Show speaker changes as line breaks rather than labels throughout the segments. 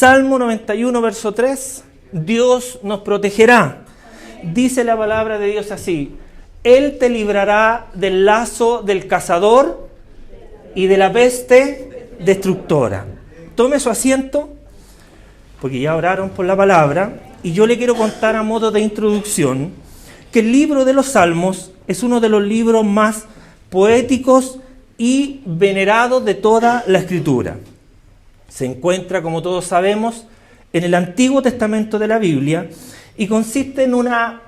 Salmo 91, verso 3, Dios nos protegerá. Dice la palabra de Dios así: Él te librará del lazo del cazador y de la peste destructora. Tome su asiento, porque ya oraron por la palabra, y yo le quiero contar a modo de introducción que el libro de los Salmos es uno de los libros más poéticos y venerados de toda la Escritura. Se encuentra, como todos sabemos, en el Antiguo Testamento de la Biblia y consiste en una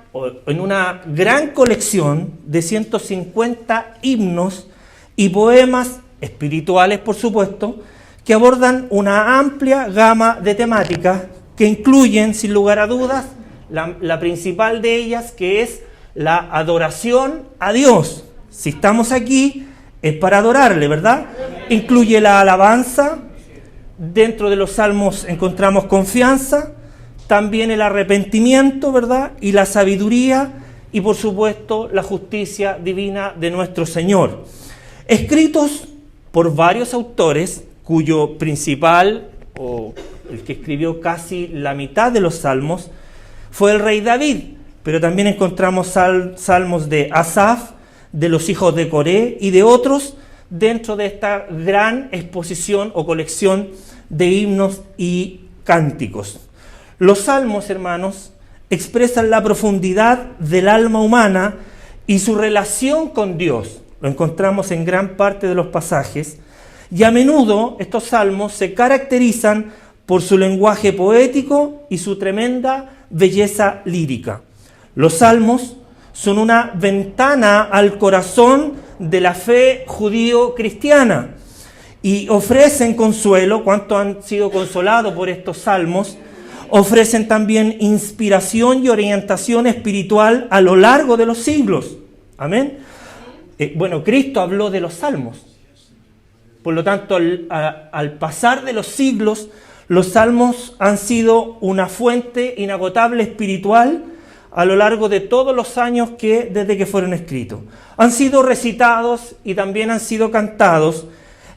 gran colección de 150 himnos y poemas espirituales, por supuesto, que abordan una amplia gama de temáticas que incluyen, sin lugar a dudas, la principal de ellas, que es la adoración a Dios. Si estamos aquí, es para adorarle, ¿verdad? Incluye la alabanza. Dentro de los salmos encontramos confianza, también el arrepentimiento, ¿verdad? Y la sabiduría y, por supuesto, la justicia divina de nuestro Señor. Escritos por varios autores, cuyo principal, o el que escribió casi la mitad de los salmos, fue el rey David. Pero también encontramos salmos de Asaf, de los hijos de Coré y de otros dentro de esta gran exposición o colección de himnos y cánticos. Los salmos, hermanos, expresan la profundidad del alma humana y su relación con Dios. Lo encontramos en gran parte de los pasajes, y a menudo estos salmos se caracterizan por su lenguaje poético y su tremenda belleza lírica. Los salmos son una ventana al corazón de la fe judío-cristiana y ofrecen consuelo. ¿Cuántos han sido consolados por estos salmos? Ofrecen también inspiración y orientación espiritual a lo largo de los siglos. Amén. Cristo habló de los salmos. Por lo tanto, al pasar de los siglos, los salmos han sido una fuente inagotable espiritual a lo largo de todos los años desde que fueron escritos. Han sido recitados y también han sido cantados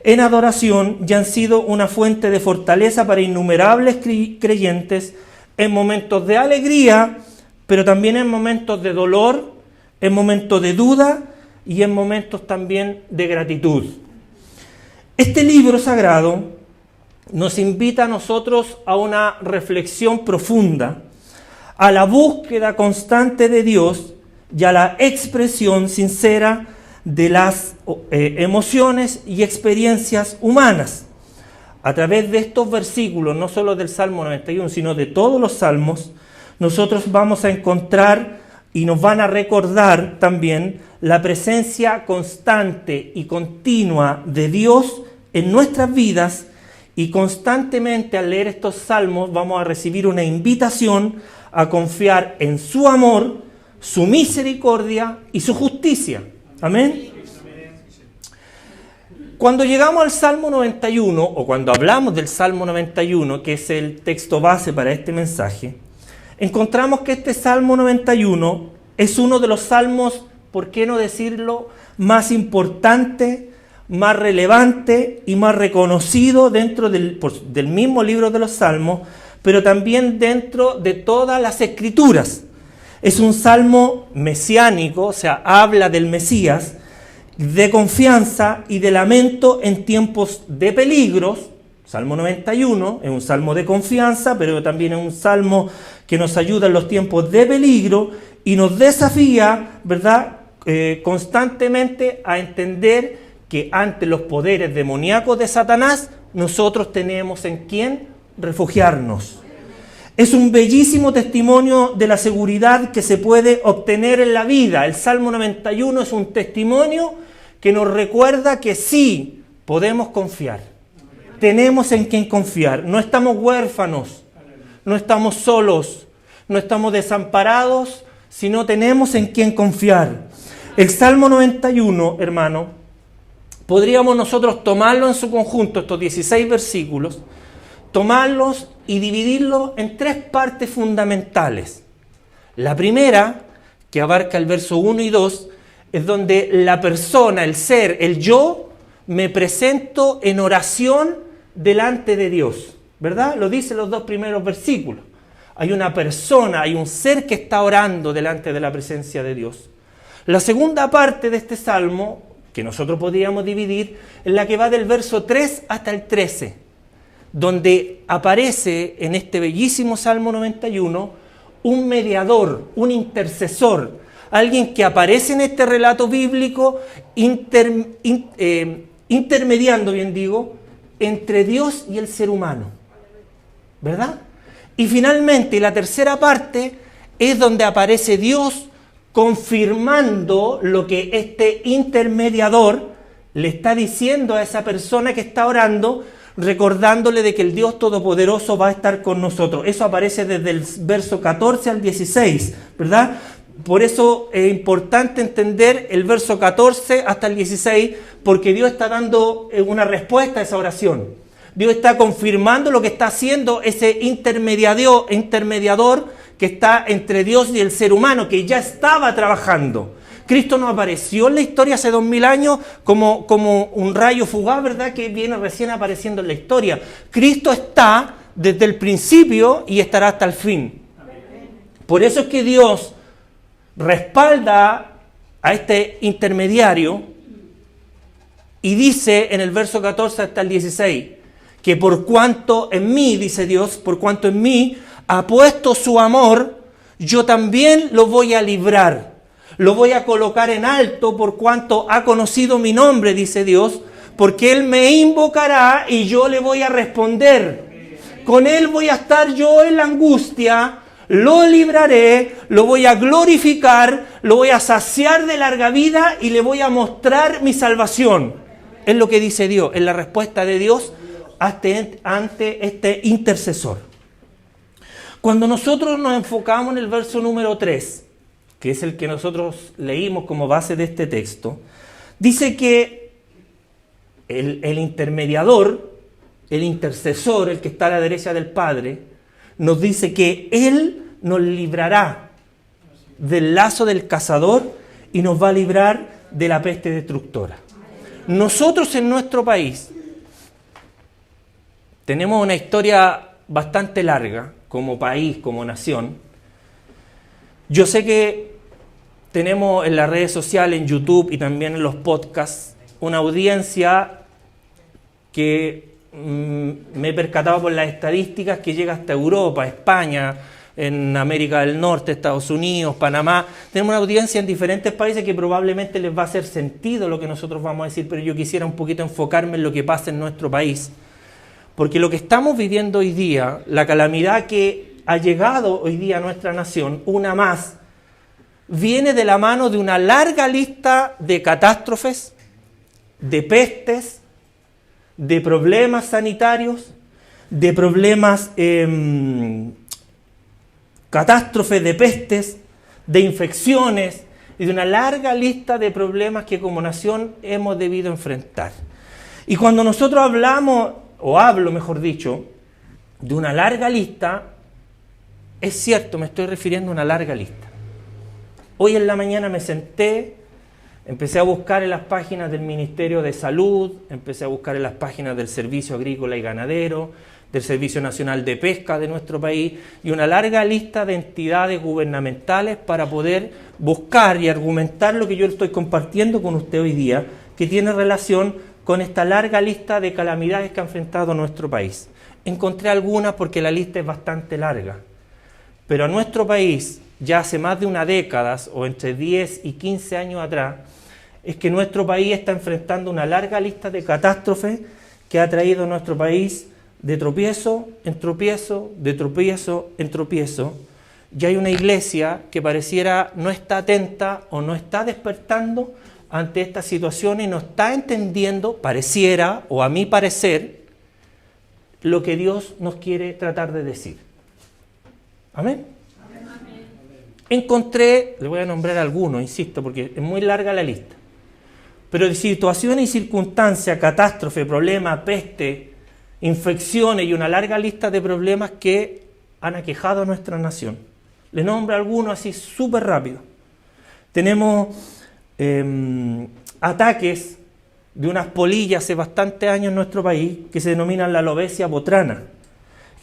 en adoración y han sido una fuente de fortaleza para innumerables creyentes en momentos de alegría, pero también en momentos de dolor, en momentos de duda y en momentos también de gratitud. Este libro sagrado nos invita a nosotros a una reflexión profunda, a la búsqueda constante de Dios y a la expresión sincera de las emociones y experiencias humanas. A través de estos versículos, no solo del Salmo 91, sino de todos los salmos, nosotros vamos a encontrar y nos van a recordar también la presencia constante y continua de Dios en nuestras vidas, y constantemente al leer estos salmos vamos a recibir una invitación a confiar en su amor, su misericordia y su justicia. Amén. Cuando llegamos al Salmo 91, o cuando hablamos del Salmo 91, que es el texto base para este mensaje, encontramos que este Salmo 91 es uno de los salmos, ¿por qué no decirlo?, más importante, más relevante y más reconocido dentro del mismo libro de los Salmos, pero también dentro de todas las Escrituras. Es un salmo mesiánico, o sea, habla del Mesías, de confianza y de lamento en tiempos de peligros. Salmo 91 es un salmo de confianza, pero también es un salmo que nos ayuda en los tiempos de peligro y nos desafía, ¿verdad?, constantemente a entender que ante los poderes demoníacos de Satanás, nosotros tenemos en quién refugiarnos. Es un bellísimo testimonio de la seguridad que se puede obtener en la vida. El Salmo 91 es un testimonio que nos recuerda que sí podemos confiar. Tenemos en quién confiar. No estamos huérfanos, no estamos solos, no estamos desamparados, sino tenemos en quién confiar. El Salmo 91, hermano, podríamos nosotros tomarlo en su conjunto, estos 16 versículos, tomarlos y dividirlos en tres partes fundamentales. La primera, que abarca el verso 1 y 2, es donde la persona, el ser, el yo, me presento en oración delante de Dios. ¿verdad? Lo dicen los dos primeros versículos. Hay una persona, hay un ser que está orando delante de la presencia de Dios. La segunda parte de este salmo, que nosotros podríamos dividir, es la que va del verso 3 hasta el 13, donde aparece en este bellísimo Salmo 91 un mediador, un intercesor, alguien que aparece en este relato bíblico intermediando, bien digo, entre Dios y el ser humano, ¿verdad? Y finalmente, la tercera parte es donde aparece Dios confirmando lo que este intermediador le está diciendo a esa persona que está orando, recordándole de que el Dios Todopoderoso va a estar con nosotros. Eso aparece desde el verso 14 al 16, ¿verdad? Por eso es importante entender el verso 14 hasta el 16, porque Dios está dando una respuesta a esa oración. Dios está confirmando lo que está haciendo ese intermediador que está entre Dios y el ser humano, que ya estaba trabajando. Cristo no apareció en la historia hace 2000 años como un rayo fugaz, ¿verdad?, que viene recién apareciendo en la historia. Cristo está desde el principio y estará hasta el fin. Por eso es que Dios respalda a este intermediario y dice en el verso 14 hasta el 16, que por cuanto en mí, dice Dios, por cuanto en mí ha puesto su amor, yo también lo voy a librar. Lo voy a colocar en alto por cuanto ha conocido mi nombre, dice Dios, porque Él me invocará y yo le voy a responder. Con Él voy a estar yo en la angustia, lo libraré, lo voy a glorificar, lo voy a saciar de larga vida y le voy a mostrar mi salvación. Es lo que dice Dios, es la respuesta de Dios ante este intercesor. Cuando nosotros nos enfocamos en el verso número 3, que es el que nosotros leímos como base de este texto, dice que el intermediador, el intercesor, el que está a la derecha del Padre, nos dice que Él nos librará del lazo del cazador y nos va a librar de la peste destructora. Nosotros en nuestro país tenemos una historia bastante larga como país, como nación. Yo sé que tenemos en las redes sociales, en YouTube y también en los podcasts, una audiencia que me he percatado por las estadísticas que llega hasta Europa, España, en América del Norte, Estados Unidos, Panamá. Tenemos una audiencia en diferentes países que probablemente les va a hacer sentido lo que nosotros vamos a decir, pero yo quisiera un poquito enfocarme en lo que pasa en nuestro país. Porque lo que estamos viviendo hoy día, la calamidad que ha llegado hoy día a nuestra nación, una más, viene de la mano de una larga lista de catástrofes, de pestes, de problemas sanitarios, de problemas, catástrofes de pestes, de infecciones y de una larga lista de problemas que como nación hemos debido enfrentar. Y cuando nosotros hablamos, o hablo mejor dicho, de una larga lista, es cierto, me estoy refiriendo a una larga lista. Hoy en la mañana me senté, empecé a buscar en las páginas del Ministerio de Salud, empecé a buscar en las páginas del Servicio Agrícola y Ganadero, del Servicio Nacional de Pesca de nuestro país, y una larga lista de entidades gubernamentales para poder buscar y argumentar lo que yo estoy compartiendo con usted hoy día, que tiene relación con esta larga lista de calamidades que ha enfrentado nuestro país. Encontré algunas porque la lista es bastante larga, pero a nuestro país, ya hace más de una década, o entre 10 y 15 años atrás, es que nuestro país está enfrentando una larga lista de catástrofes que ha traído a nuestro país de tropiezo en tropiezo, de tropiezo en tropiezo. Y hay una iglesia que pareciera no está atenta o no está despertando ante esta situación y no está entendiendo, pareciera, o a mi parecer, lo que Dios nos quiere tratar de decir. ¿Amén? Encontré, le voy a nombrar algunos, insisto, porque es muy larga la lista, pero de situaciones y circunstancias, catástrofe, problema, peste, infecciones y una larga lista de problemas que han aquejado a nuestra nación. Le nombro algunos así súper rápido. Tenemos ataques de unas polillas hace bastantes años en nuestro país que se denominan la alopecia botrana.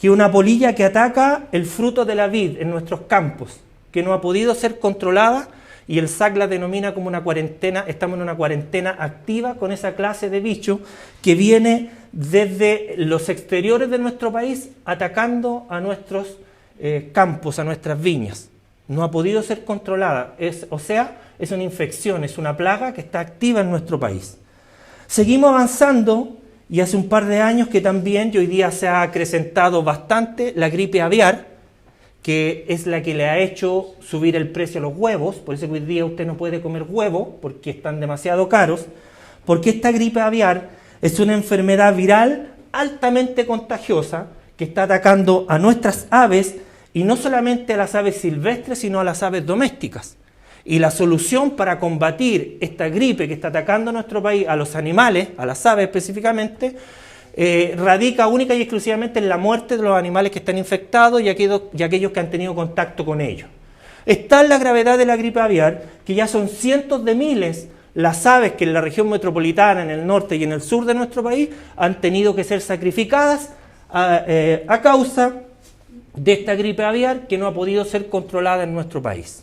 que es una polilla que ataca el fruto de la vid en nuestros campos, que no ha podido ser controlada, y el SAC la denomina como una cuarentena. Estamos en una cuarentena activa con esa clase de bicho que viene desde los exteriores de nuestro país atacando a nuestros campos, a nuestras viñas. No ha podido ser controlada, es una infección, es una plaga que está activa en nuestro país. Seguimos avanzando, y hace un par de años que también, y hoy día se ha acrecentado bastante, la gripe aviar, que es la que le ha hecho subir el precio a los huevos. Por eso que hoy día usted no puede comer huevo, porque están demasiado caros, porque esta gripe aviar es una enfermedad viral altamente contagiosa que está atacando a nuestras aves, y no solamente a las aves silvestres, sino a las aves domésticas. Y la solución para combatir esta gripe que está atacando a nuestro país, a los animales, a las aves específicamente, radica única y exclusivamente en la muerte de los animales que están infectados y aquellos que han tenido contacto con ellos. Está la gravedad de la gripe aviar, que ya son cientos de miles las aves que en la región metropolitana, en el norte y en el sur de nuestro país, han tenido que ser sacrificadas a causa de esta gripe aviar que no ha podido ser controlada en nuestro país.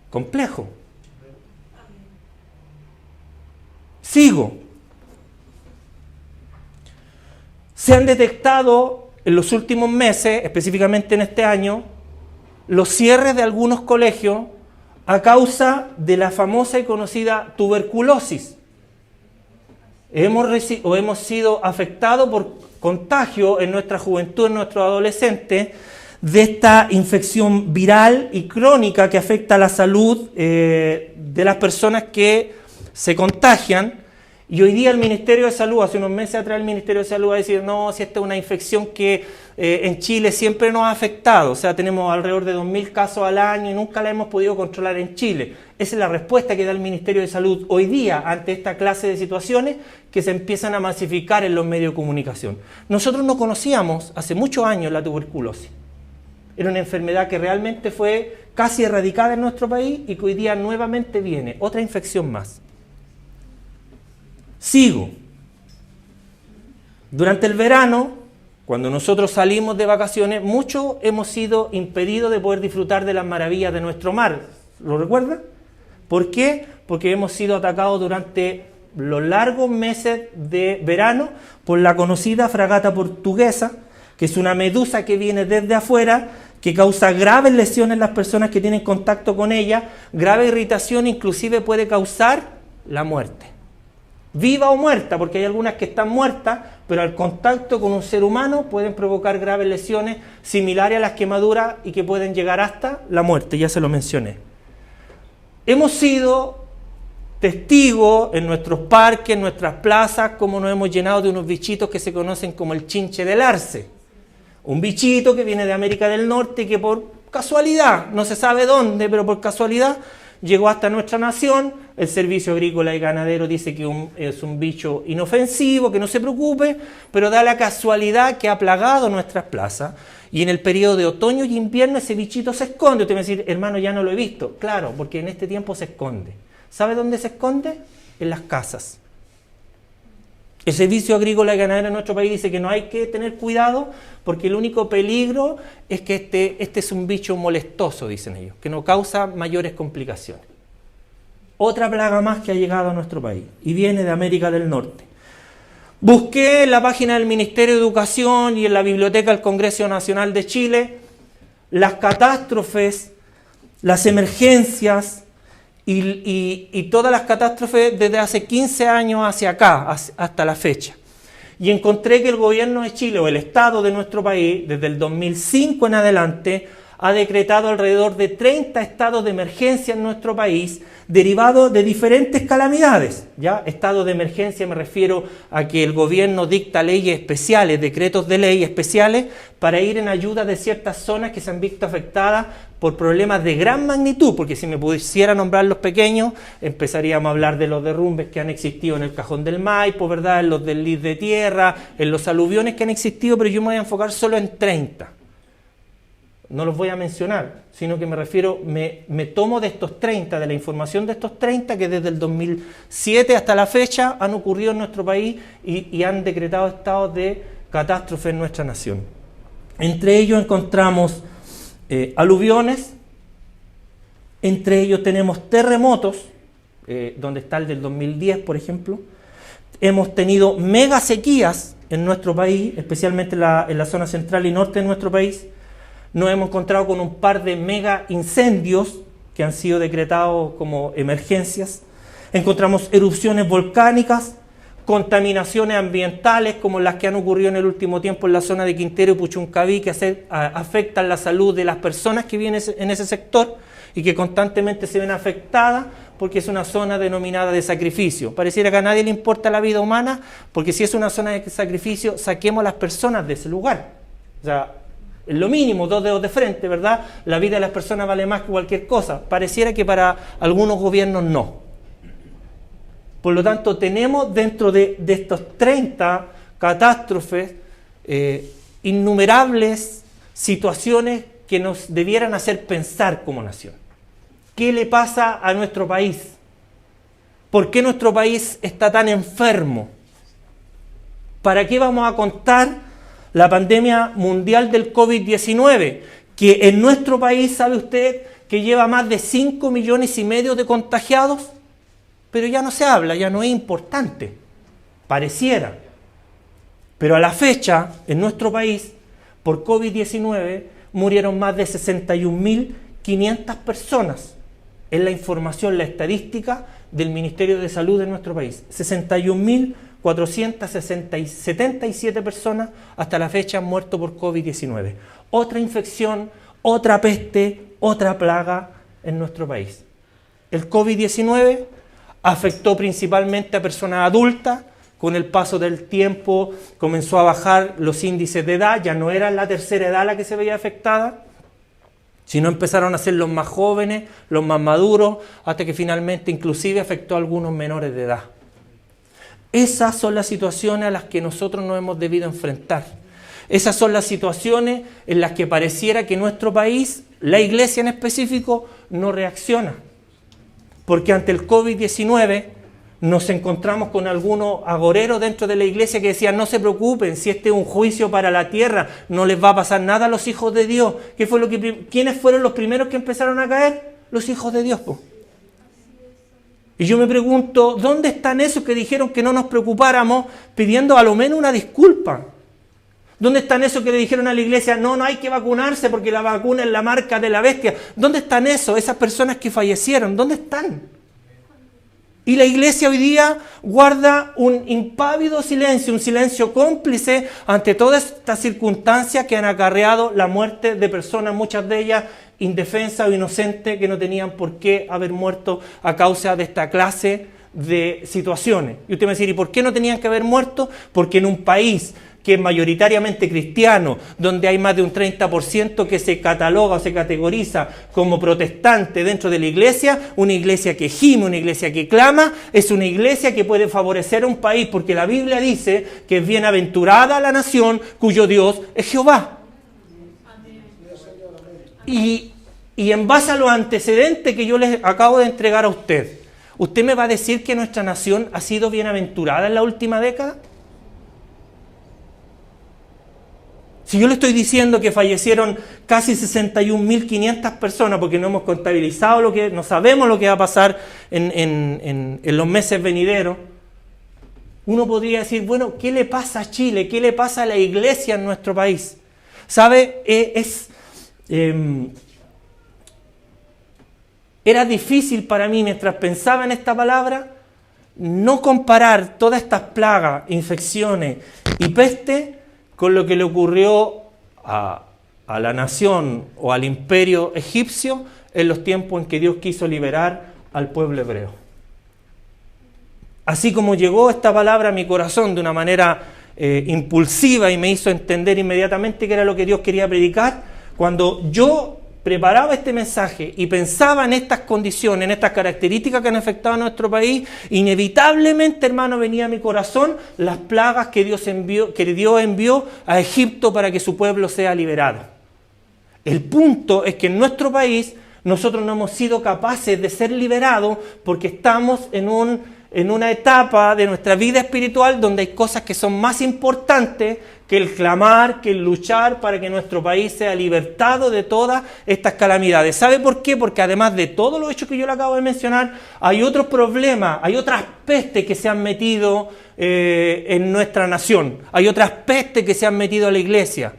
Complejo. Sigo. Se han detectado en los últimos meses, específicamente en este año, los cierres de algunos colegios a causa de la famosa y conocida tuberculosis. Hemos sido afectados por contagio en nuestra juventud, en nuestros adolescentes, de esta infección viral y crónica que afecta a la salud de las personas que se contagian. Y hoy día el Ministerio de Salud, hace unos meses atrás el Ministerio de Salud va a decir, no, si esta es una infección que en Chile siempre nos ha afectado, o sea, tenemos alrededor de 2.000 casos al año y nunca la hemos podido controlar en Chile. Esa es la respuesta que da el Ministerio de Salud hoy día ante esta clase de situaciones que se empiezan a masificar en los medios de comunicación. Nosotros no conocíamos hace muchos años la tuberculosis. Era una enfermedad que realmente fue casi erradicada en nuestro país y que hoy día nuevamente viene, otra infección más. Sigo. Durante el verano, cuando nosotros salimos de vacaciones, muchos hemos sido impedidos de poder disfrutar de las maravillas de nuestro mar. ¿Lo recuerdan? ¿Por qué? Porque hemos sido atacados durante los largos meses de verano por la conocida fragata portuguesa, que es una medusa que viene desde afuera, que causa graves lesiones en las personas que tienen contacto con ella, grave irritación, inclusive puede causar la muerte. Viva o muerta, porque hay algunas que están muertas, pero al contacto con un ser humano pueden provocar graves lesiones similares a las quemaduras y que pueden llegar hasta la muerte, ya se lo mencioné. Hemos sido testigos en nuestros parques, en nuestras plazas, como nos hemos llenado de unos bichitos que se conocen como el chinche del arce. Un bichito que viene de América del Norte y que por casualidad, no se sabe dónde, pero por casualidad llegó hasta nuestra nación. El Servicio Agrícola y Ganadero dice que es un bicho inofensivo, que no se preocupe, pero da la casualidad que ha plagado nuestras plazas. Y en el periodo de otoño y invierno ese bichito se esconde. Usted me va a decir, hermano, ya no lo he visto. Claro, porque en este tiempo se esconde. ¿Sabe dónde se esconde? En las casas. El Servicio Agrícola y Ganadero en nuestro país dice que no hay que tener cuidado porque el único peligro es que este es un bicho molestoso, dicen ellos, que no causa mayores complicaciones. Otra plaga más que ha llegado a nuestro país y viene de América del Norte. Busqué en la página del Ministerio de Educación y en la Biblioteca del Congreso Nacional de Chile las catástrofes, las emergencias y todas las catástrofes desde hace 15 años hacia acá, hasta la fecha. Y encontré que el gobierno de Chile o el Estado de nuestro país, desde el 2005 en adelante, ha decretado alrededor de 30 estados de emergencia en nuestro país, derivados de diferentes calamidades. ¿Ya? Estado de emergencia me refiero a que el gobierno dicta leyes especiales, decretos de ley especiales, para ir en ayuda de ciertas zonas que se han visto afectadas por problemas de gran magnitud, porque si me pudiera nombrar los pequeños, empezaríamos a hablar de los derrumbes que han existido en el Cajón del Maipo, ¿verdad? En los desliz de tierra, en los aluviones que han existido, pero yo me voy a enfocar solo en 30. No los voy a mencionar, sino que me refiero, me tomo de estos 30, de la información de estos 30 que desde el 2007 hasta la fecha han ocurrido en nuestro país y han decretado estados de catástrofes en nuestra nación. Entre ellos encontramos aluviones, entre ellos tenemos terremotos, donde está el del 2010, por ejemplo. Hemos tenido mega sequías en nuestro país, especialmente en la zona central y norte de nuestro país. Nos hemos encontrado con un par de mega incendios que han sido decretados como emergencias. Encontramos erupciones volcánicas, contaminaciones ambientales como las que han ocurrido en el último tiempo en la zona de Quintero y Puchuncaví, que afectan la salud de las personas que viven en ese sector y que constantemente se ven afectadas porque es una zona denominada de sacrificio. Pareciera que a nadie le importa la vida humana, porque si es una zona de sacrificio, saquemos a las personas de ese lugar. O sea, es lo mínimo, 2 dedos de frente, ¿verdad? La vida de las personas vale más que cualquier cosa. Pareciera que para algunos gobiernos no. Por lo tanto, tenemos dentro de estos 30 catástrofes innumerables situaciones que nos debieran hacer pensar como nación. ¿Qué le pasa a nuestro país? ¿Por qué nuestro país está tan enfermo? ¿Para qué vamos a contar la pandemia mundial del COVID-19? Que en nuestro país, ¿sabe usted que lleva más de 5,5 millones de contagiados? Pero ya no se habla, ya no es importante, pareciera. Pero a la fecha, en nuestro país, por COVID-19, murieron más de 61.500 personas. Es la información, la estadística del Ministerio de Salud de nuestro país. 61.477 personas hasta la fecha han muerto por COVID-19. Otra infección, otra peste, otra plaga en nuestro país. El COVID-19 afectó principalmente a personas adultas. Con el paso del tiempo comenzó a bajar los índices de edad, ya no era la tercera edad la que se veía afectada, sino empezaron a ser los más jóvenes, los más maduros, hasta que finalmente inclusive afectó a algunos menores de edad. Esas son las situaciones a las que nosotros nos hemos debido enfrentar. Esas son las situaciones en las que pareciera que nuestro país, la iglesia en específico, no reacciona. Porque ante el COVID-19 nos encontramos con algunos agoreros dentro de la iglesia que decían: no se preocupen, si este es un juicio para la tierra, no les va a pasar nada a los hijos de Dios. ¿Quiénes fueron los primeros que empezaron a caer? Los hijos de Dios. Y yo me pregunto, ¿dónde están esos que dijeron que no nos preocupáramos pidiendo a lo menos una disculpa? ¿Dónde están esos que le dijeron a la iglesia: no hay que vacunarse porque la vacuna es la marca de la bestia? ¿Dónde están esas personas que fallecieron? ¿Dónde están? Y la iglesia hoy día guarda un impávido silencio, un silencio cómplice ante todas estas circunstancias que han acarreado la muerte de personas, muchas de ellas indefensas o inocentes, que no tenían por qué haber muerto a causa de esta clase de situaciones. Y usted me va a decir: ¿y por qué no tenían que haber muerto? Porque en un país que es mayoritariamente cristiano, donde hay más de un 30% que se cataloga o se categoriza como protestante dentro de la iglesia, una iglesia que gime, una iglesia que clama, es una iglesia que puede favorecer a un país, porque la Biblia dice que es bienaventurada la nación cuyo Dios es Jehová. Y en base a los antecedentes que yo les acabo de entregar a usted, ¿usted me va a decir que nuestra nación ha sido bienaventurada en la última década? Si yo le estoy diciendo que fallecieron casi 61.500 personas, porque no hemos contabilizado no sabemos lo que va a pasar en los meses venideros, uno podría decir: bueno, ¿qué le pasa a Chile? ¿Qué le pasa a la iglesia en nuestro país? ¿Sabe? Era difícil para mí, mientras pensaba en esta palabra, no comparar todas estas plagas, infecciones y peste con lo que le ocurrió a la nación o al imperio egipcio en los tiempos en que Dios quiso liberar al pueblo hebreo. Así como llegó esta palabra a mi corazón de una manera impulsiva y me hizo entender inmediatamente que era lo que Dios quería predicar, cuando yo preparaba este mensaje y pensaba en estas condiciones, en estas características que han afectado a nuestro país, inevitablemente, hermano, venía a mi corazón las plagas que Dios envió a Egipto para que su pueblo sea liberado. El punto es que en nuestro país nosotros no hemos sido capaces de ser liberados porque estamos en una etapa de nuestra vida espiritual donde hay cosas que son más importantes que el clamar, que el luchar para que nuestro país sea libertado de todas estas calamidades. ¿Sabe por qué? Porque además de todos los hechos que yo le acabo de mencionar, hay otros problemas, hay otras pestes que se han metido en nuestra nación. Hay otras pestes que se han metido a la iglesia.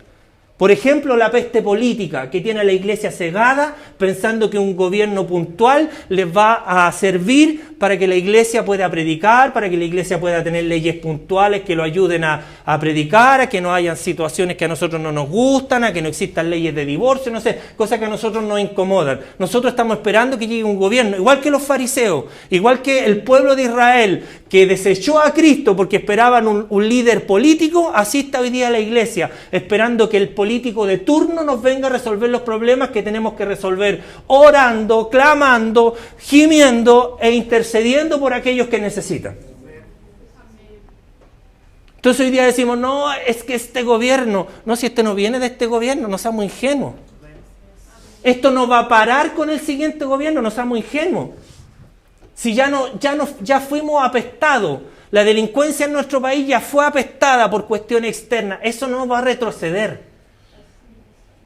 Por ejemplo, la peste política que tiene a la iglesia cegada, pensando que un gobierno puntual les va a servir para que la iglesia pueda predicar, para que la iglesia pueda tener leyes puntuales que lo ayuden a predicar, a que no hayan situaciones que a nosotros no nos gustan, a que no existan leyes de divorcio, no sé, cosas que a nosotros nos incomodan. Nosotros estamos esperando que llegue un gobierno, igual que los fariseos, igual que el pueblo de Israel, que desechó a Cristo porque esperaban un líder político, así está hoy día la iglesia, esperando que el político de turno nos venga a resolver los problemas que tenemos que resolver, orando, clamando, gimiendo e intercediendo por aquellos que necesitan. Entonces hoy día decimos, no, es que este gobierno, no, si este no viene de este gobierno, no seamos ingenuos. Esto no va a parar con el siguiente gobierno, no seamos ingenuos. Si ya fuimos apestados, la delincuencia en nuestro país ya fue apestada por cuestiones externas, eso no va a retroceder.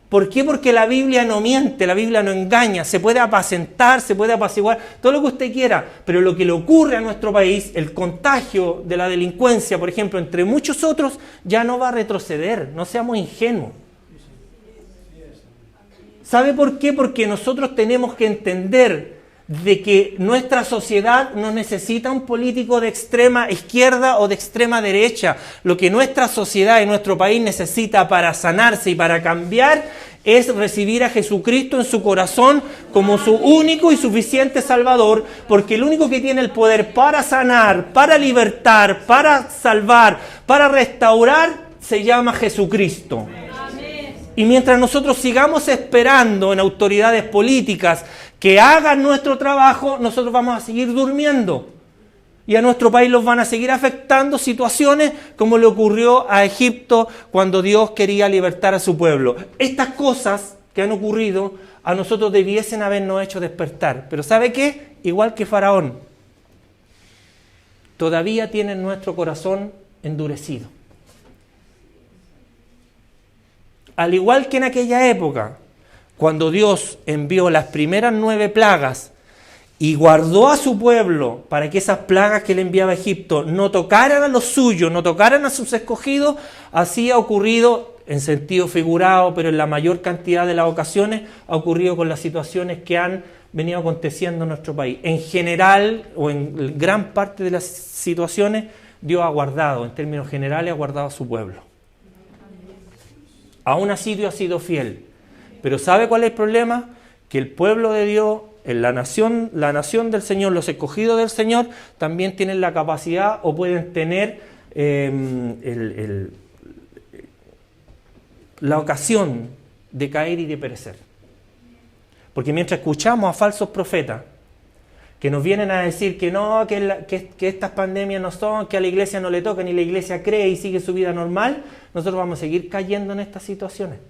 ¿Por qué? Porque la Biblia no miente, la Biblia no engaña, se puede apacentar, se puede apaciguar, todo lo que usted quiera, pero lo que le ocurre a nuestro país, el contagio de la delincuencia, por ejemplo, entre muchos otros, ya no va a retroceder, no seamos ingenuos. ¿Sabe por qué? Porque nosotros tenemos que entender de que nuestra sociedad no necesita un político de extrema izquierda o de extrema derecha. Lo que nuestra sociedad y nuestro país necesita para sanarse y para cambiar es recibir a Jesucristo en su corazón como su único y suficiente Salvador, porque el único que tiene el poder para sanar, para libertar, para salvar, para restaurar, se llama Jesucristo. Y mientras nosotros sigamos esperando en autoridades políticas que hagan nuestro trabajo, nosotros vamos a seguir durmiendo. Y a nuestro país los van a seguir afectando situaciones como le ocurrió a Egipto cuando Dios quería libertar a su pueblo. Estas cosas que han ocurrido a nosotros debiesen habernos hecho despertar. Pero ¿sabe qué? Igual que Faraón, todavía tienen nuestro corazón endurecido. Al igual que en aquella época, cuando Dios envió las primeras 9 plagas y guardó a su pueblo para que esas plagas que le enviaba a Egipto no tocaran a los suyos, no tocaran a sus escogidos, así ha ocurrido en sentido figurado, pero en la mayor cantidad de las ocasiones ha ocurrido con las situaciones que han venido aconteciendo en nuestro país. En general, o en gran parte de las situaciones, Dios ha guardado, en términos generales, ha guardado a su pueblo. Aún así Dios ha sido fiel. Pero ¿sabe cuál es el problema? Que el pueblo de Dios, la nación del Señor, los escogidos del Señor, también tienen la capacidad o pueden tener la ocasión de caer y de perecer. Porque mientras escuchamos a falsos profetas que nos vienen a decir que no, que estas pandemias no son, que a la iglesia no le tocan y la iglesia cree y sigue su vida normal, nosotros vamos a seguir cayendo en estas situaciones.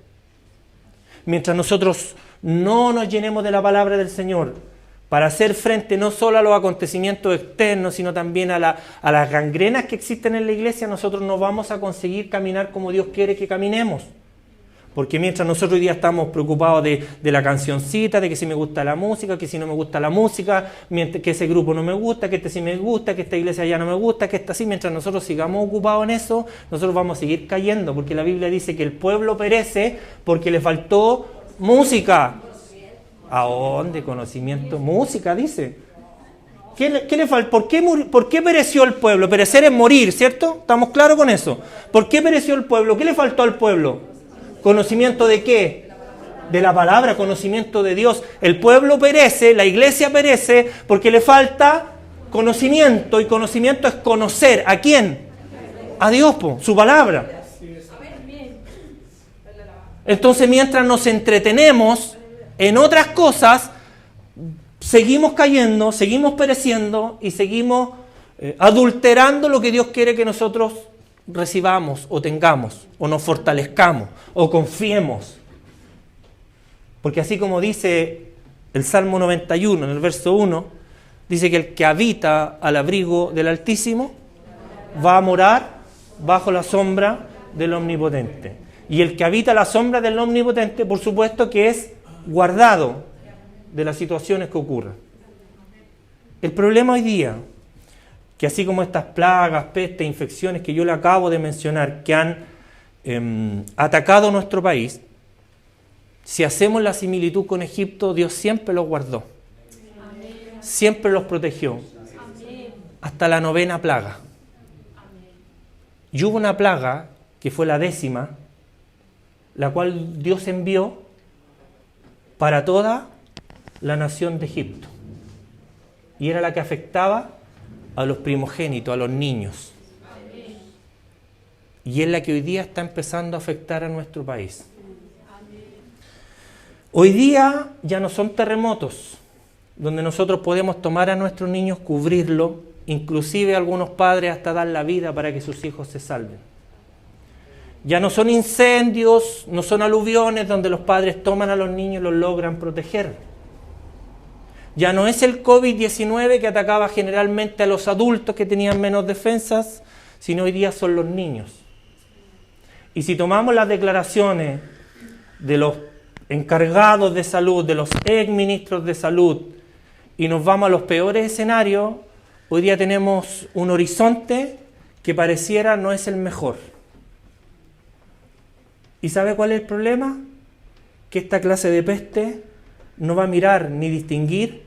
Mientras nosotros no nos llenemos de la palabra del Señor para hacer frente no solo a los acontecimientos externos, sino también a las gangrenas que existen en la iglesia, nosotros no vamos a conseguir caminar como Dios quiere que caminemos. Porque mientras nosotros hoy día estamos preocupados de la cancioncita, de que si me gusta la música, que si no me gusta la música, que ese grupo no me gusta, que este sí me gusta, que esta iglesia ya no me gusta, que esta sí, mientras nosotros sigamos ocupados en eso, nosotros vamos a seguir cayendo, porque la Biblia dice que el pueblo perece porque le faltó música. ¿A dónde? Conocimiento, música, dice. ¿Qué le falta? ¿Por qué pereció el pueblo? Perecer es morir, ¿cierto? ¿Estamos claros con eso? ¿Por qué pereció el pueblo? ¿Qué le faltó al pueblo? ¿Conocimiento de qué? De la palabra, conocimiento de Dios. El pueblo perece, la iglesia perece porque le falta conocimiento, y conocimiento es conocer. ¿A quién? A Dios, su palabra. Entonces, mientras nos entretenemos en otras cosas, seguimos cayendo, seguimos pereciendo y seguimos adulterando lo que Dios quiere que nosotros recibamos o tengamos, o nos fortalezcamos, o confiemos. Porque así como dice el Salmo 91, en el verso 1, dice que el que habita al abrigo del Altísimo va a morar bajo la sombra del Omnipotente. Y el que habita la sombra del Omnipotente, por supuesto que es guardado de las situaciones que ocurran. El problema hoy día, que así como estas plagas, pestes, infecciones que yo le acabo de mencionar, que han atacado nuestro país, si hacemos la similitud con Egipto, Dios siempre los guardó. Amén. Siempre los protegió. Amén. Hasta la 9ª plaga. Amén. Y hubo una plaga, que fue la 10ª, la cual Dios envió para toda la nación de Egipto. Y era la que afectaba a los primogénitos, a los niños. Amén. Y es la que hoy día está empezando a afectar a nuestro país. Amén. Hoy día ya no son terremotos, donde nosotros podemos tomar a nuestros niños, cubrirlo, inclusive algunos padres hasta dar la vida para que sus hijos se salven. Ya no son incendios, no son aluviones donde los padres toman a los niños y los logran proteger. Ya no es el COVID-19 que atacaba generalmente a los adultos que tenían menos defensas, sino hoy día son los niños. Y si tomamos las declaraciones de los encargados de salud, de los exministros de salud, y nos vamos a los peores escenarios, hoy día tenemos un horizonte que pareciera no es el mejor. ¿Y sabe cuál es el problema? Que esta clase de peste no va a mirar ni distinguir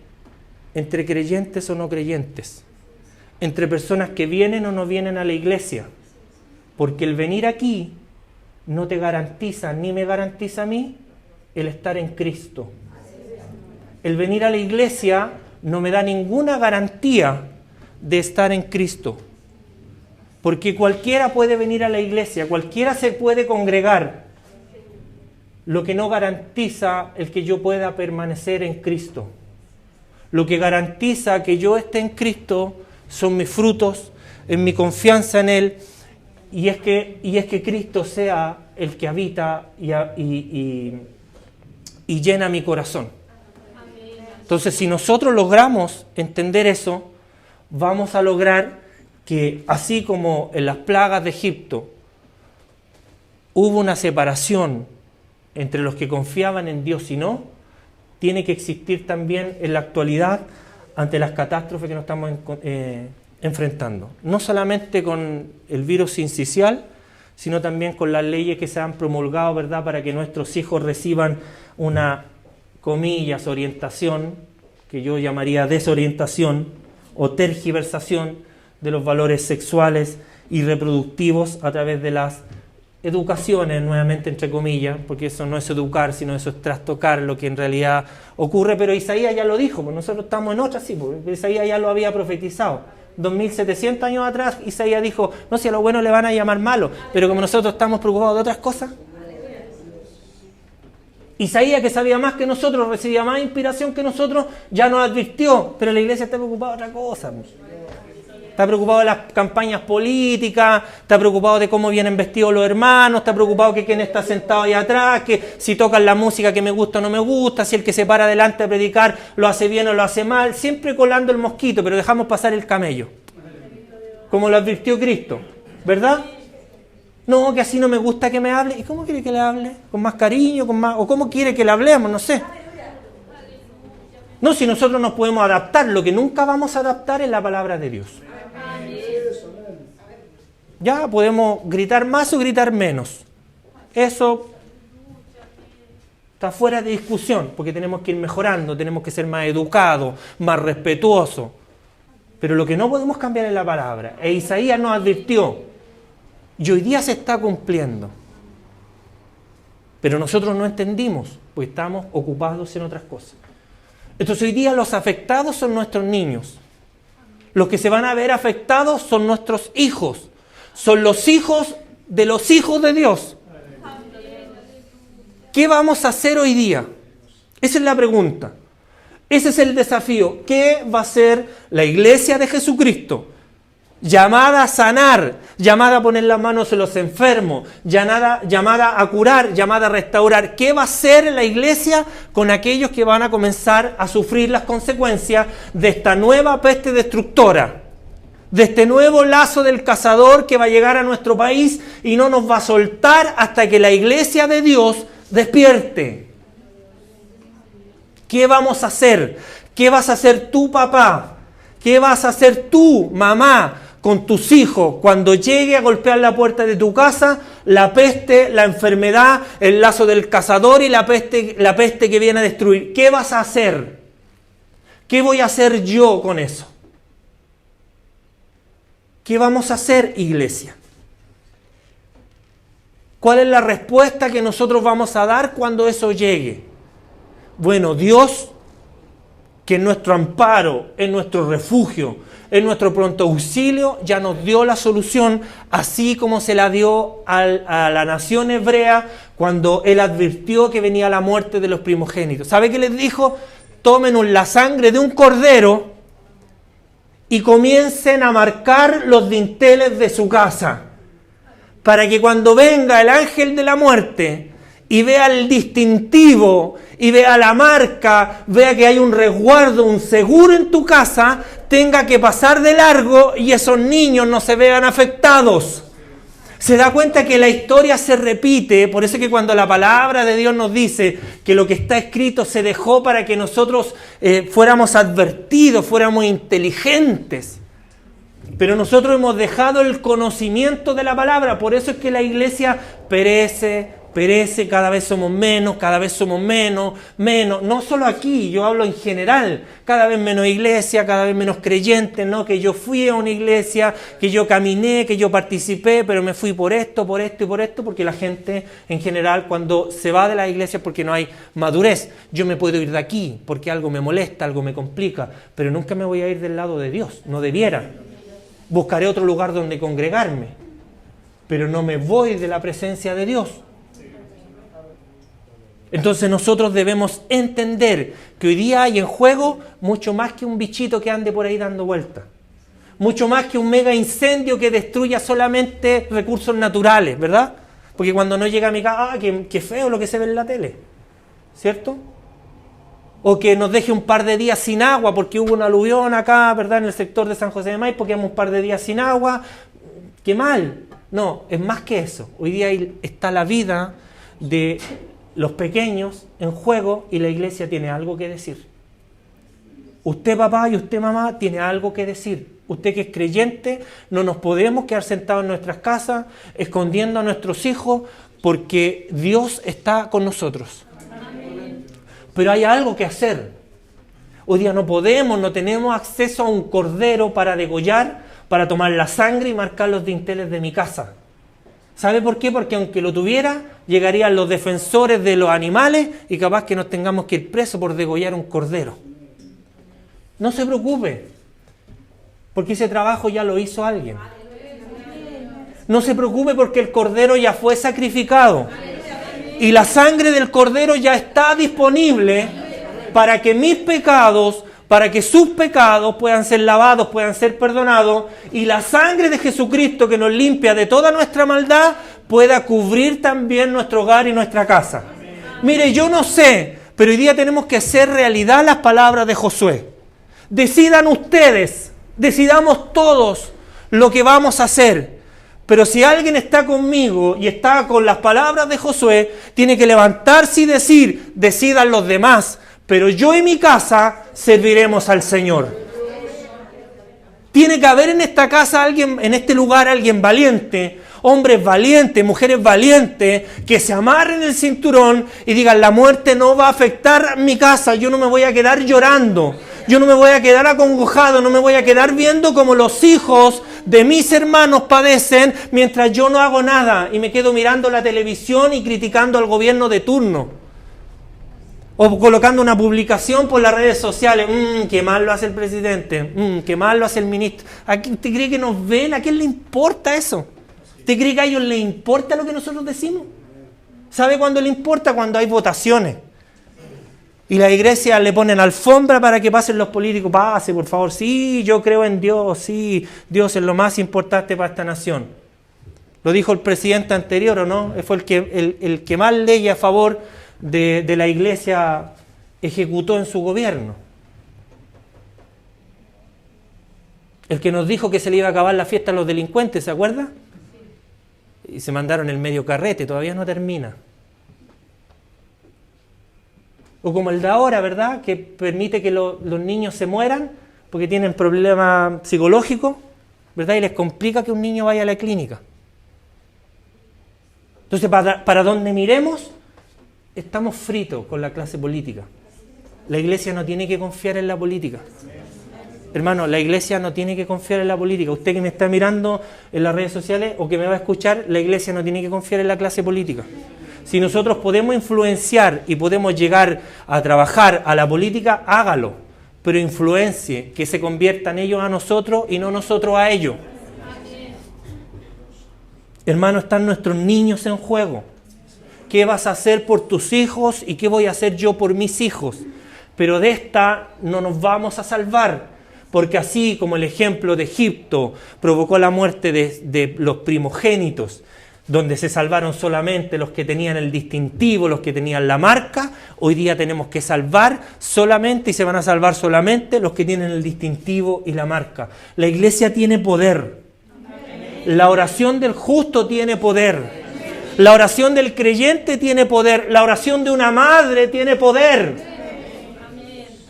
entre creyentes o no creyentes, entre personas que vienen o no vienen a la iglesia, porque el venir aquí no te garantiza, ni me garantiza a mí, el estar en Cristo. El venir a la iglesia no me da ninguna garantía de estar en Cristo, porque cualquiera puede venir a la iglesia, cualquiera se puede congregar, lo que no garantiza el que yo pueda permanecer en Cristo. Lo que garantiza que yo esté en Cristo son mis frutos, en mi confianza en Él, y es que Cristo sea el que habita y llena mi corazón. Entonces, si nosotros logramos entender eso, vamos a lograr que, así como en las plagas de Egipto hubo una separación entre los que confiaban en Dios y no, tiene que existir también en la actualidad ante las catástrofes que nos estamos enfrentando. No solamente con el virus sincicial, sino también con las leyes que se han promulgado, ¿verdad?, para que nuestros hijos reciban una, comillas, orientación, que yo llamaría desorientación o tergiversación de los valores sexuales y reproductivos a través de las educaciones, nuevamente entre comillas, porque eso no es educar, sino eso es trastocar lo que en realidad ocurre. Pero Isaías ya lo dijo, pues nosotros estamos en otra, sí, porque Isaías ya lo había profetizado. 2700 años atrás Isaías dijo, no, si a lo bueno le van a llamar malo, pero como nosotros estamos preocupados de otras cosas. Isaías, que sabía más que nosotros, recibía más inspiración que nosotros, ya nos advirtió, pero la iglesia está preocupada de otra cosa. Está preocupado de las campañas políticas, está preocupado de cómo vienen vestidos los hermanos, está preocupado que quién está sentado ahí atrás, que si tocan la música que me gusta o no me gusta, si el que se para adelante a predicar lo hace bien o lo hace mal, siempre colando el mosquito, pero dejamos pasar el camello. Como lo advirtió Cristo, ¿verdad? No, que así no me gusta que me hable. ¿Y cómo quiere que le hable? ¿Con más cariño? ¿O cómo quiere que le hablemos? No sé. No, si nosotros nos podemos adaptar, lo que nunca vamos a adaptar es la palabra de Dios. Ya podemos gritar más o gritar menos. Eso está fuera de discusión, porque tenemos que ir mejorando, tenemos que ser más educados, más respetuosos. Pero lo que no podemos cambiar es la palabra. E Isaías nos advirtió, y hoy día se está cumpliendo. Pero nosotros no entendimos, pues estamos ocupados en otras cosas. Entonces hoy día los afectados son nuestros niños. Los que se van a ver afectados son nuestros hijos. Son los hijos de Dios. ¿Qué vamos a hacer hoy día? Esa es la pregunta. Ese es el desafío. ¿Qué va a hacer la iglesia de Jesucristo? Llamada a sanar, llamada a poner las manos en los enfermos, llamada a curar, llamada a restaurar. ¿Qué va a hacer la iglesia con aquellos que van a comenzar a sufrir las consecuencias de esta nueva peste destructora? de este nuevo lazo del cazador que va a llegar a nuestro país y no nos va a soltar hasta que la iglesia de Dios despierte. ¿Qué vamos a hacer? ¿Qué vas a hacer tú, papá? ¿Qué vas a hacer tú, mamá, con tus hijos cuando llegue a golpear la puerta de tu casa la peste, la enfermedad, el lazo del cazador y la peste que viene a destruir? ¿Qué vas a hacer? ¿Qué voy a hacer yo con eso? ¿Qué vamos a hacer, iglesia? ¿Cuál es la respuesta que nosotros vamos a dar cuando eso llegue? Bueno, Dios, que es nuestro amparo, es nuestro refugio, es nuestro pronto auxilio, ya nos dio la solución, así como se la dio a la nación hebrea cuando Él advirtió que venía la muerte de los primogénitos. ¿Sabe qué les dijo? Tomen la sangre de un cordero y comiencen a marcar los dinteles de su casa, para que cuando venga el ángel de la muerte y vea el distintivo, y vea la marca, vea que hay un resguardo, un seguro en tu casa, tenga que pasar de largo y esos niños no se vean afectados. Se da cuenta que la historia se repite, por eso es que cuando la palabra de Dios nos dice que lo que está escrito se dejó para que nosotros fuéramos advertidos, fuéramos inteligentes. Pero nosotros hemos dejado el conocimiento de la palabra, por eso es que la iglesia perece, cada vez somos menos, no solo aquí, yo hablo en general, cada vez menos iglesia, cada vez menos creyentes, ¿no? Que yo fui a una iglesia, que yo caminé, que yo participé, pero me fui por esto, porque la gente en general cuando se va de la iglesia es porque no hay madurez. Yo me puedo ir de aquí porque algo me molesta, algo me complica, pero nunca me voy a ir del lado de Dios, no debiera. Buscaré otro lugar donde congregarme, pero no me voy de la presencia de Dios. Entonces nosotros debemos entender que hoy día hay en juego mucho más que un bichito que ande por ahí dando vueltas. Mucho más que un mega incendio que destruya solamente recursos naturales, ¿verdad? Porque cuando no llega a mi casa, qué feo lo que se ve en la tele, ¿cierto? O que nos deje un par de días sin agua porque hubo un aluvión acá, ¿verdad? En el sector de San José de Maipo, quedamos un par de días sin agua. ¡Qué mal! No, es más que eso. Hoy día está la vida de los pequeños en juego y la iglesia tiene algo que decir. Usted, papá, y usted, mamá, tiene algo que decir. Usted que es creyente, no nos podemos quedar sentados en nuestras casas escondiendo a nuestros hijos porque Dios está con nosotros. Pero hay algo que hacer. Hoy día no tenemos acceso a un cordero para degollar, para tomar la sangre y marcar los dinteles de mi casa. ¿Sabe por qué? Porque aunque lo tuviera, llegarían los defensores de los animales y capaz que nos tengamos que ir presos por degollar un cordero. No se preocupe, porque ese trabajo ya lo hizo alguien. No se preocupe porque el cordero ya fue sacrificado. Y la sangre del cordero ya está disponible para que mis pecados, para que sus pecados puedan ser lavados, puedan ser perdonados, y la sangre de Jesucristo que nos limpia de toda nuestra maldad pueda cubrir también nuestro hogar y nuestra casa. Mire, yo no sé, pero hoy día tenemos que hacer realidad las palabras de Josué. Decidan ustedes, decidamos todos lo que vamos a hacer. Pero si alguien está conmigo y está con las palabras de Josué, tiene que levantarse y decir, decidan los demás, pero yo y mi casa serviremos al Señor. Tiene que haber en esta casa alguien, en este lugar alguien valiente, hombres valientes, mujeres valientes, que se amarren el cinturón y digan, la muerte no va a afectar mi casa, yo no me voy a quedar llorando, yo no me voy a quedar acongojado, no me voy a quedar viendo como los hijos de mis hermanos padecen mientras yo no hago nada y me quedo mirando la televisión y criticando al gobierno de turno. O colocando una publicación por las redes sociales, qué mal lo hace el presidente, qué mal lo hace el ministro. ¿Usted cree que nos ven? ¿A quién le importa eso? ¿Usted cree que a ellos les importa lo que nosotros decimos? ¿Sabe cuándo le importa? Cuando hay votaciones. Y la iglesia le ponen alfombra para que pasen los políticos. Pase, por favor. Sí, yo creo en Dios. Sí, Dios es lo más importante para esta nación. Lo dijo el presidente anterior, ¿o no? Fue el que más ley a favor de la iglesia ejecutó en su gobierno. El que nos dijo que se le iba a acabar la fiesta a los delincuentes, ¿se acuerda? Y se mandaron el medio carrete, todavía no termina. O como el de ahora, ¿verdad? Que permite que los niños se mueran porque tienen problemas psicológicos, ¿verdad? Y les complica que un niño vaya a la clínica. Entonces, para donde miremos, estamos fritos con la clase política. La iglesia no tiene que confiar en la política. Hermano, la iglesia no tiene que confiar en la política. Usted que me está mirando en las redes sociales o que me va a escuchar, la iglesia no tiene que confiar en la clase política. Si nosotros podemos influenciar y podemos llegar a trabajar a la política, hágalo. Pero influencie, que se conviertan ellos a nosotros y no nosotros a ellos. Hermano, están nuestros niños en juego. ¿Qué vas a hacer por tus hijos y qué voy a hacer yo por mis hijos? Pero de esta no nos vamos a salvar, porque así como el ejemplo de Egipto provocó la muerte de los primogénitos, donde se salvaron solamente los que tenían el distintivo, los que tenían la marca, hoy día tenemos que salvar solamente y se van a salvar solamente los que tienen el distintivo y la marca. La iglesia tiene poder. La oración del justo tiene poder. La oración del creyente tiene poder. La oración de una madre tiene poder.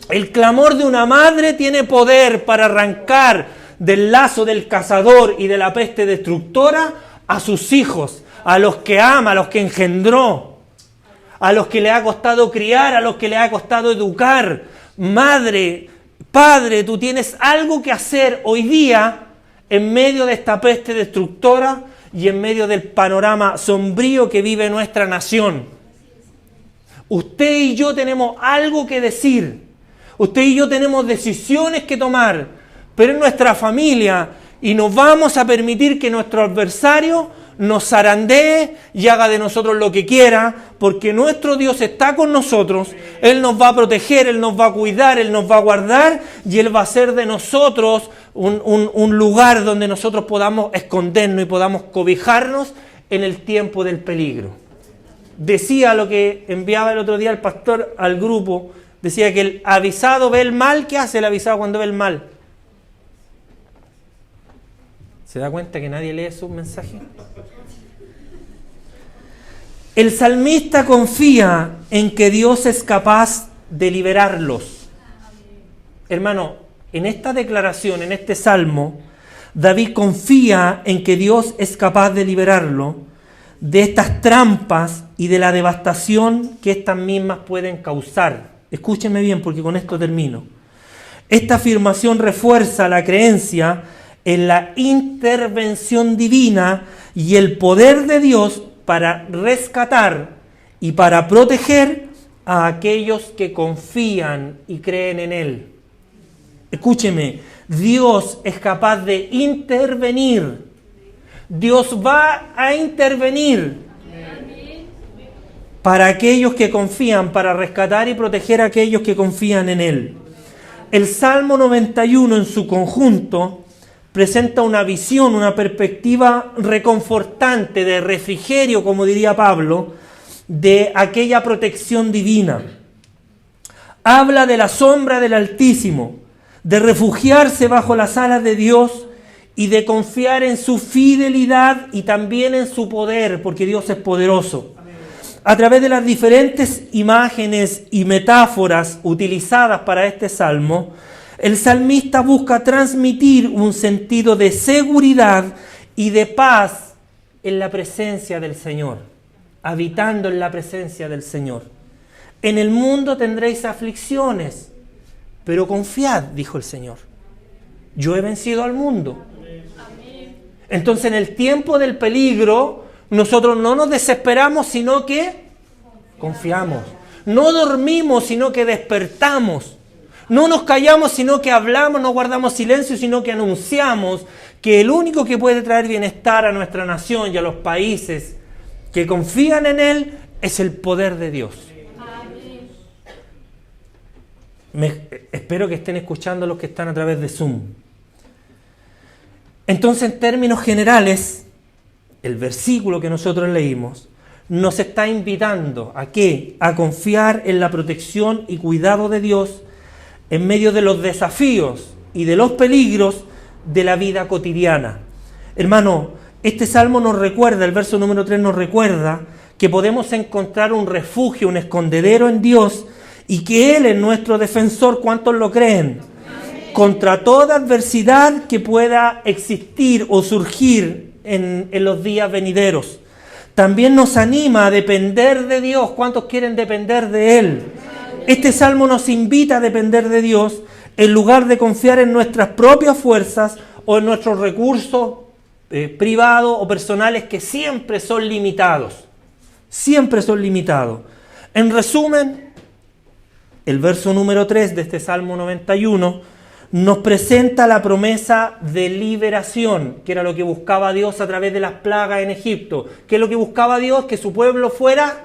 El clamor de una madre tiene poder para arrancar del lazo del cazador y de la peste destructora a sus hijos, a los que ama, a los que engendró, a los que le ha costado criar, a los que le ha costado educar. Madre, padre, tú tienes algo que hacer hoy día en medio de esta peste destructora y en medio del panorama sombrío que vive nuestra nación. Usted y yo tenemos algo que decir. Usted y yo tenemos decisiones que tomar, pero en nuestra familia, y no vamos a permitir que nuestro adversario nos zarandee y haga de nosotros lo que quiera, porque nuestro Dios está con nosotros. Él nos va a proteger, Él nos va a cuidar, Él nos va a guardar y Él va a hacer de nosotros un lugar donde nosotros podamos escondernos y podamos cobijarnos en el tiempo del peligro. Decía lo que enviaba el otro día el pastor al grupo, decía que el avisado ve el mal. ¿Qué hace el avisado cuando ve el mal? ¿Se da cuenta que nadie lee su mensaje? El salmista confía en que Dios es capaz de liberarlos. Hermano, en esta declaración, en este salmo, David confía en que Dios es capaz de liberarlo de estas trampas y de la devastación que estas mismas pueden causar. Escúchenme bien, porque con esto termino. Esta afirmación refuerza la creencia en la intervención divina y el poder de Dios para rescatar y para proteger a aquellos que confían y creen en Él. Escúcheme, Dios es capaz de intervenir. Dios va a intervenir para aquellos que confían, para rescatar y proteger a aquellos que confían en Él. El Salmo 91 en su conjunto presenta una visión, una perspectiva reconfortante, de refrigerio, como diría Pablo, de aquella protección divina. Habla de la sombra del Altísimo, de refugiarse bajo las alas de Dios y de confiar en su fidelidad y también en su poder, porque Dios es poderoso. A través de las diferentes imágenes y metáforas utilizadas para este salmo, el salmista busca transmitir un sentido de seguridad y de paz en la presencia del Señor, habitando en la presencia del Señor. En el mundo tendréis aflicciones, pero confiad, dijo el Señor. Yo he vencido al mundo. Entonces, en el tiempo del peligro, nosotros no nos desesperamos, sino que confiamos. No dormimos, sino que despertamos. No nos callamos, sino que hablamos, no guardamos silencio, sino que anunciamos que el único que puede traer bienestar a nuestra nación y a los países que confían en Él es el poder de Dios. Espero que estén escuchando los que están a través de Zoom. Entonces, en términos generales, el versículo que nosotros leímos nos está invitando ¿a qué? A confiar en la protección y cuidado de Dios en medio de los desafíos y de los peligros de la vida cotidiana. Hermano, este salmo nos recuerda, el verso número 3 nos recuerda que podemos encontrar un refugio, un escondedero en Dios y que Él es nuestro defensor. ¿Cuántos lo creen? Amén. Contra toda adversidad que pueda existir o surgir en los días venideros. También nos anima a depender de Dios. ¿Cuántos quieren depender de Él? Este salmo nos invita a depender de Dios en lugar de confiar en nuestras propias fuerzas o en nuestros recursos privados o personales que siempre son limitados. Siempre son limitados. En resumen, el verso número 3 de este Salmo 91 nos presenta la promesa de liberación, que era lo que buscaba Dios a través de las plagas en Egipto. ¿Qué es lo que buscaba Dios? Que su pueblo fuera.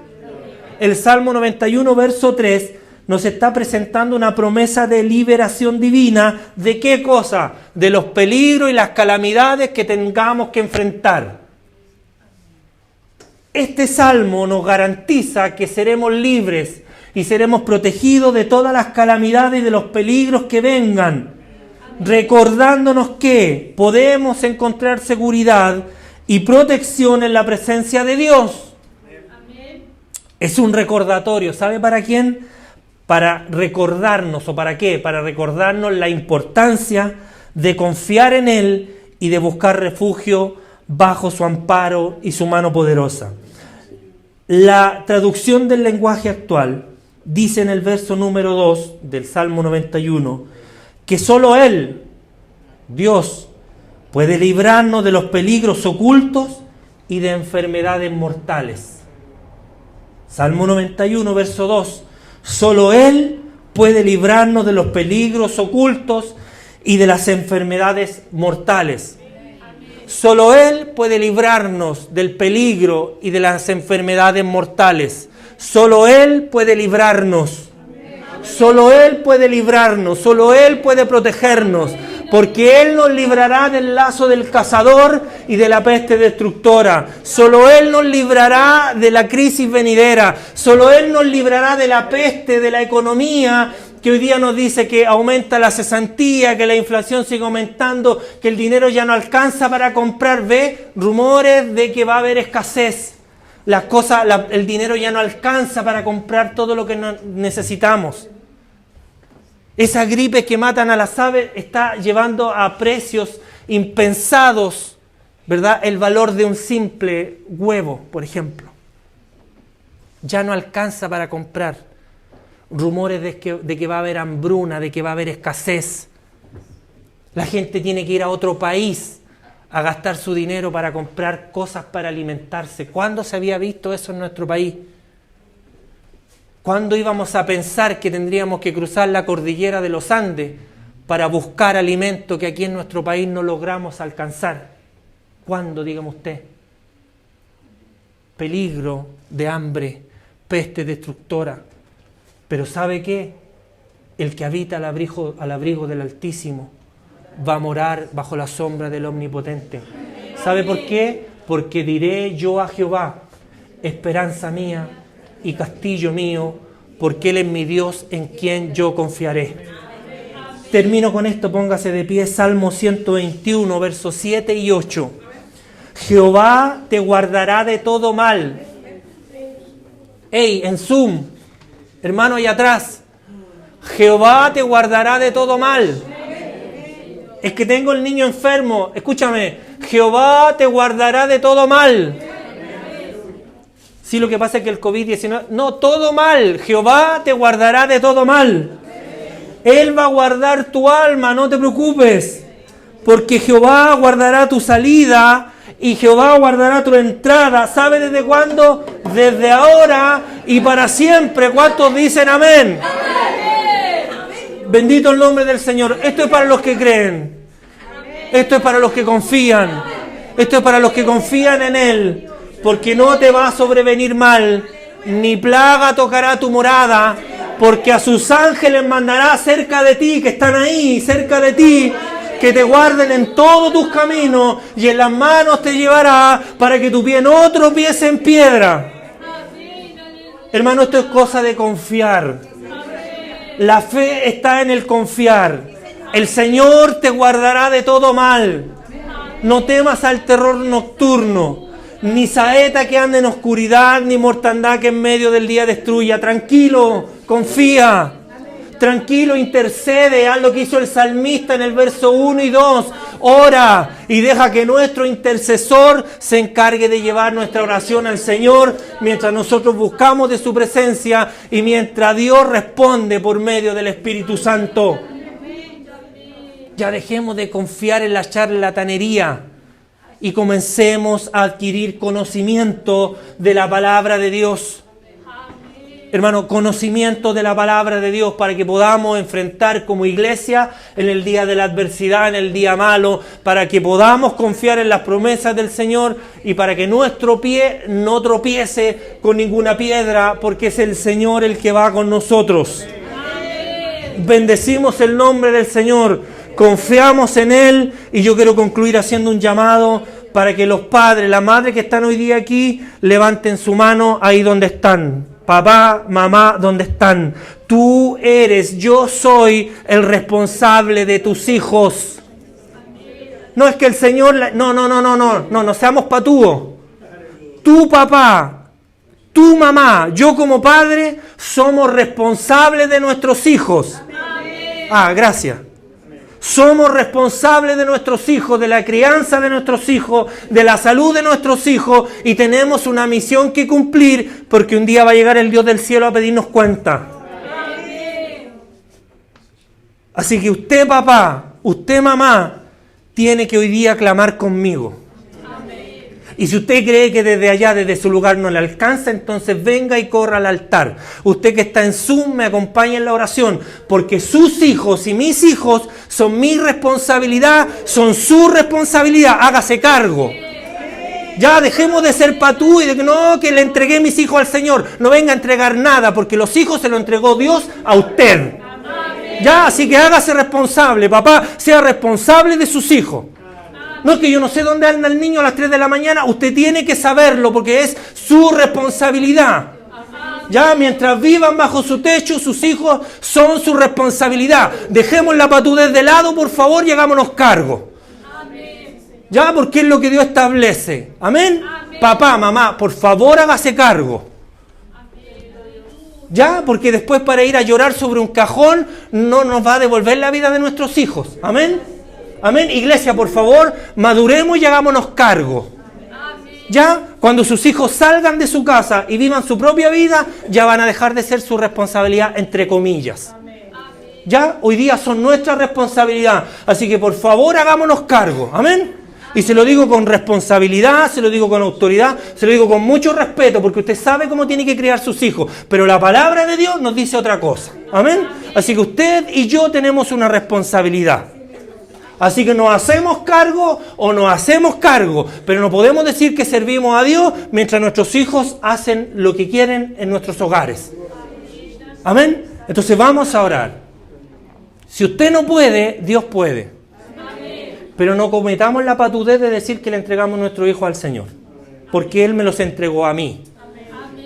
El Salmo 91, verso 3, nos está presentando una promesa de liberación divina. ¿De qué cosa? De los peligros y las calamidades que tengamos que enfrentar. Este salmo nos garantiza que seremos libres y seremos protegidos de todas las calamidades y de los peligros que vengan, recordándonos que podemos encontrar seguridad y protección en la presencia de Dios. Es un recordatorio, ¿sabe para quién? Para recordarnos, ¿o para qué? Para recordarnos la importancia de confiar en Él y de buscar refugio bajo su amparo y su mano poderosa. La traducción del lenguaje actual dice en el verso número 2 del Salmo 91 que solo Él, Dios, puede librarnos de los peligros ocultos y de enfermedades mortales. Salmo 91, verso 2. Solo Él puede librarnos de los peligros ocultos y de las enfermedades mortales. Solo Él puede librarnos del peligro y de las enfermedades mortales. Solo Él puede librarnos. Solo Él puede librarnos. Solo Él puede protegernos. Porque Él nos librará del lazo del cazador y de la peste destructora. Solo Él nos librará de la crisis venidera. Solo Él nos librará de la peste, de la economía, que hoy día nos dice que aumenta la cesantía, que la inflación sigue aumentando, que el dinero ya no alcanza para comprar. Ve rumores de que va a haber escasez. El dinero ya no alcanza para comprar todo lo que necesitamos. Esa gripe que matan a las aves está llevando a precios impensados, ¿verdad? El valor de un simple huevo, por ejemplo. Ya no alcanza para comprar. Rumores de que va a haber hambruna, de que va a haber escasez. La gente tiene que ir a otro país a gastar su dinero para comprar cosas para alimentarse. ¿Cuándo se había visto eso en nuestro país? ¿Cuándo íbamos a pensar que tendríamos que cruzar la cordillera de los Andes para buscar alimento que aquí en nuestro país no logramos alcanzar? ¿Cuándo, dígame usted? Peligro de hambre, peste destructora. Pero ¿sabe qué? El que habita al abrigo del Altísimo va a morar bajo la sombra del Omnipotente. ¿Sabe por qué? Porque diré yo a Jehová, esperanza mía y castillo mío, porque Él es mi Dios en quien yo confiaré. Termino con esto, póngase de pie, Salmo 121, versos 7 y 8. Jehová te guardará de todo mal. En Zoom, hermano allá atrás, Jehová te guardará de todo mal. Es que tengo el niño enfermo, escúchame, Jehová te guardará de todo mal. Sí, lo que pasa es que el COVID-19... No, todo mal. Jehová te guardará de todo mal. Él va a guardar tu alma, no te preocupes. Porque Jehová guardará tu salida y Jehová guardará tu entrada. ¿Sabe desde cuándo? Desde ahora y para siempre. ¿Cuántos dicen amén? Bendito el nombre del Señor. Esto es para los que creen. Esto es para los que confían. Esto es para los que confían en Él. Porque no te va a sobrevenir mal, ni plaga tocará tu morada, porque a sus ángeles mandará cerca de ti, que están ahí, cerca de ti, que te guarden en todos tus caminos, y en las manos te llevará, para que tu pie no tropiece en piedra. Hermano, esto es cosa de confiar. La fe está en el confiar. El Señor te guardará de todo mal. No temas al terror nocturno, ni saeta que ande en oscuridad, ni mortandad que en medio del día destruya. Tranquilo, confía. Tranquilo, intercede, haz lo que hizo el salmista en el verso 1 y 2. Ora y deja que nuestro intercesor se encargue de llevar nuestra oración al Señor mientras nosotros buscamos de su presencia y mientras Dios responde por medio del Espíritu Santo. Ya dejemos de confiar en la charlatanería y comencemos a adquirir conocimiento de la palabra de Dios. Hermano, conocimiento de la palabra de Dios para que podamos enfrentar como iglesia en el día de la adversidad, en el día malo, para que podamos confiar en las promesas del Señor y para que nuestro pie no tropiece con ninguna piedra, porque es el Señor el que va con nosotros. Bendecimos el nombre del Señor, confiamos en Él y yo quiero concluir haciendo un llamado para que los padres, las madres que están hoy día aquí, levanten su mano ahí donde están. Papá, mamá, ¿dónde están? Tú eres, yo soy el responsable de tus hijos. No es que el Señor... No seamos patúos. Tu papá, tu mamá, yo como padre, somos responsables de nuestros hijos. Gracias. Somos responsables de nuestros hijos, de la crianza de nuestros hijos, de la salud de nuestros hijos y tenemos una misión que cumplir porque un día va a llegar el Dios del cielo a pedirnos cuenta. Así que usted papá, usted mamá, tiene que hoy día clamar conmigo. Y si usted cree que desde allá, desde su lugar no le alcanza, entonces venga y corra al altar. Usted que está en Zoom, me acompaña en la oración, porque sus hijos y mis hijos son mi responsabilidad, son su responsabilidad. Hágase cargo. Ya dejemos de ser patú y de que no, que le entregué mis hijos al Señor. No venga a entregar nada, porque los hijos se los entregó Dios a usted. Ya, así que hágase responsable, papá, sea responsable de sus hijos. No es que yo no sé dónde anda el niño a las 3 de la mañana, usted tiene que saberlo porque es su responsabilidad. Ya, mientras vivan bajo su techo, sus hijos son su responsabilidad. Dejemos la patudez de lado, por favor, y hagámonos cargo. Ya, porque es lo que Dios establece. Amén. Papá, mamá, por favor, hágase cargo. Ya, porque después para ir a llorar sobre un cajón no nos va a devolver la vida de nuestros hijos. Amén. Amén. Iglesia, por favor, maduremos y hagámonos cargo. Ya, cuando sus hijos salgan de su casa y vivan su propia vida, ya van a dejar de ser su responsabilidad, entre comillas. Ya, hoy día son nuestra responsabilidad. Así que, por favor, hagámonos cargo. Amén. Y se lo digo con responsabilidad, se lo digo con autoridad, se lo digo con mucho respeto, porque usted sabe cómo tiene que criar sus hijos. Pero la palabra de Dios nos dice otra cosa. Amén. Así que usted y yo tenemos una responsabilidad. Así que nos hacemos cargo o nos hacemos cargo, pero no podemos decir que servimos a Dios mientras nuestros hijos hacen lo que quieren en nuestros hogares. Amén. Entonces vamos a orar. Si usted no puede, Dios puede. Pero no cometamos la patudez de decir que le entregamos nuestro hijo al Señor, porque Él me los entregó a mí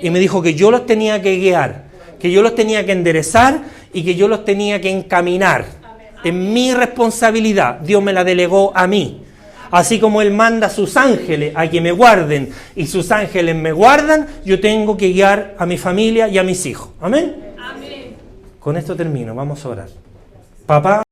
y me dijo que yo los tenía que guiar, que yo los tenía que enderezar y que yo los tenía que encaminar. Es mi responsabilidad, Dios me la delegó a mí. Así como Él manda a sus ángeles a que me guarden y sus ángeles me guardan, yo tengo que guiar a mi familia y a mis hijos. ¿Amén? Amén. Con esto termino, vamos a orar. Papá.